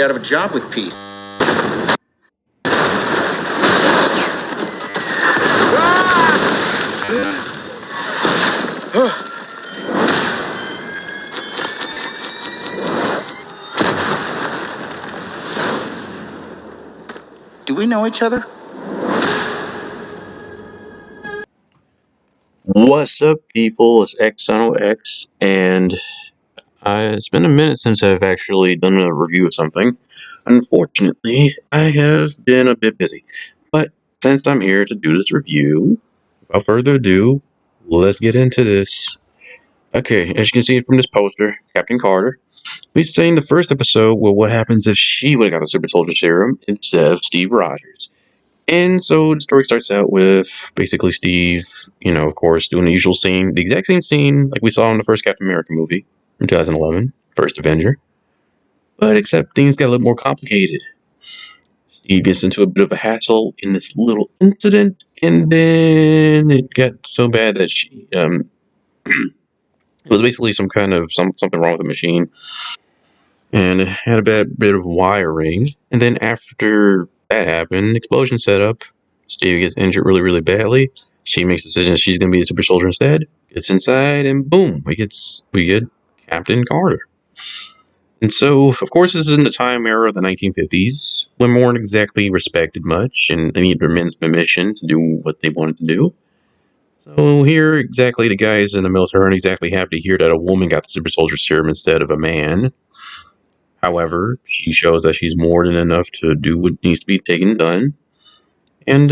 out of a job with peace. Do we know each other? What's up, people? It's XNOX, and it's been a minute since I've actually done a review of something. Unfortunately, I have been a bit busy, but since I'm here to do this review, without further ado, let's get into this. Okay, as you can see from this poster, Captain Carter, he's saying the first episode, well, what happens if she would have got the Super Soldier Serum instead of Steve Rogers? And so the story starts out with basically Steve, of course, doing the usual scene, the exact same scene like we saw in the first Captain America movie in 2011, First Avenger. But except things got a little more complicated. Steve gets into a bit of a hassle in this little incident, and then it got so bad that it was basically some kind of something wrong with the machine, and it had a bad bit of wiring. And then after that happened, explosion set up. Steve gets injured really, really badly. She makes the decision she's going to be a super soldier instead. Gets inside, and boom, we get Captain Carter. And so, of course, this is in the time era of the 1950s, when men weren't exactly respected much, and they needed their men's permission to do what they wanted to do. So here, exactly, the guys in the military aren't exactly happy to hear that a woman got the super soldier serum instead of a man. However, she shows that she's more than enough to do what needs to be taken done. And,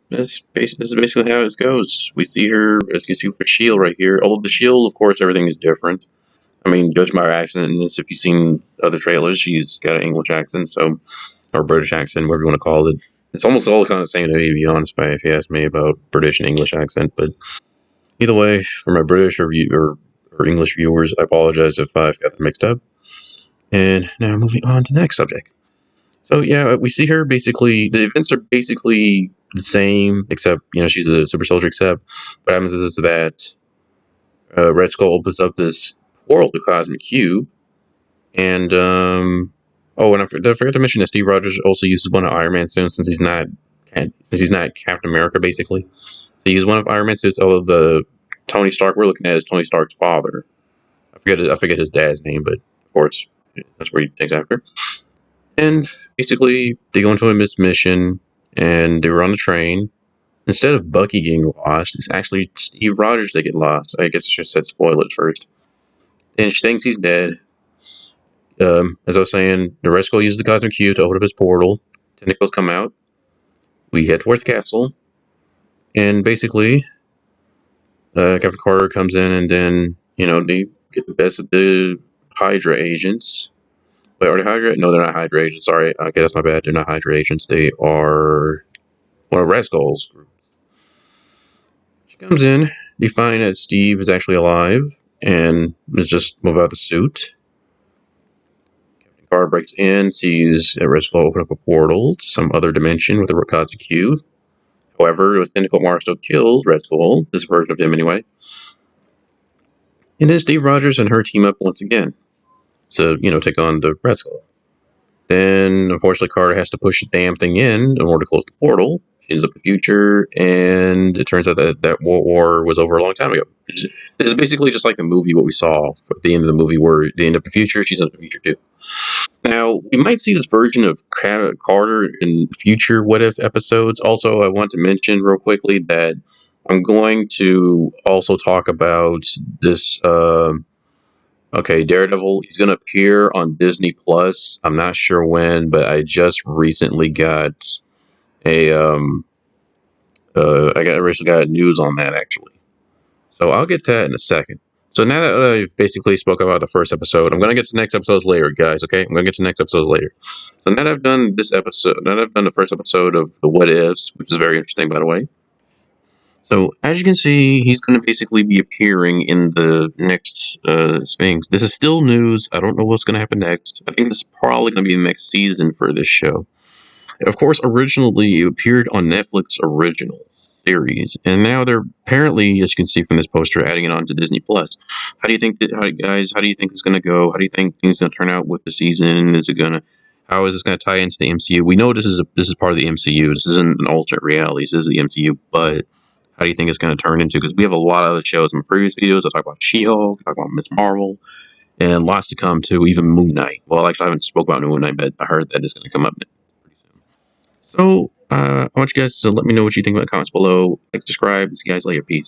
this is basically how it goes. We see her, as you can see for S.H.I.E.L.D. right here. Although the S.H.I.E.L.D., of course, everything is different. I mean, judge my accent in this. If you've seen other trailers, she's got an English accent, or British accent, whatever you want to call it. It's almost all kind of the same to me, to be honest, if you ask me about British and English accent. But either way, for my British or English viewers, I apologize if I've got them mixed up. And now moving on to the next subject. So yeah, we see her basically, the events are basically the same, except, she's a super soldier, except what happens is that Red Skull opens up this portal to Cosmic Cube, and, and I forgot to mention that Steve Rogers also uses one of Iron Man's suits since he's not Captain America, basically. So he uses one of Iron Man's suits, although the Tony Stark we're looking at is Tony Stark's father. I forget his dad's name, but of course, that's where he takes after. And basically, they go into a mission, and they were on the train. Instead of Bucky getting lost, it's actually Steve Rogers that get lost. I guess I should have said spoil it first. And she thinks he's dead. As I was saying, the Red Skull uses the Cosmic Cube to open up his portal. Tentacles come out. We head towards the castle. And basically, Captain Carter comes in, and then, they get the best of the Hydra agents. Wait, are they Hydra? No, they're not Hydra agents. Sorry. Okay, that's my bad. They're not Hydra agents. They are one of Red Skull's groups. She comes in. They find that Steve is actually alive and is just without the suit. Captain Carter breaks in, sees Red Skull open up a portal to some other dimension with a Cosmic Cube. However, with Tentacle Mark still killed Red Skull, this version of him anyway. And then Steve Rogers and her team up once again to, take on the Red Skull. Then, unfortunately, Carter has to push the damn thing in order to close the portal. She ends up in the future, and it turns out that war was over a long time ago. This is basically just like the movie, what we saw at the end of the movie, where they end up in the future, she's in the future too. Now, we might see this version of Carter in future what-if episodes. Also, I want to mention real quickly that I'm going to also talk about this... Daredevil, he's going to appear on Disney Plus. I'm not sure when, but I just recently got recently got news on that, actually. So I'll get to that in a second. So now that I've basically spoken about the first episode, I'm going to get to the next episodes later, guys, okay? I'm going to get to the next episodes later. So now that I've done the first episode of the What Ifs, which is very interesting, by the way. So, as you can see, he's going to basically be appearing in the next Sphinx. This is still news. I don't know what's going to happen next. I think this is probably going to be the next season for this show. Of course, originally, it appeared on Netflix Originals. series, and now they're apparently, as you can see from this poster, adding it on to Disney Plus. How do you think that, guys? How do you think it's going to go? How do you think things going to turn out with the season? Is it going to? How is this going to tie into the MCU? We know this is part of the MCU. This isn't an alternate reality. This is the MCU, but how do you think it's going to turn into? Because we have a lot of other shows in previous videos. I talk about She-Hulk, I talk about Ms. Marvel, and lots to come too. Even Moon Knight. Well, actually, I haven't spoke about Moon Knight, but I heard that it's going to come up pretty soon. So, I want you guys to let me know what you think in the comments below. Like, subscribe, and see you guys later. Peace.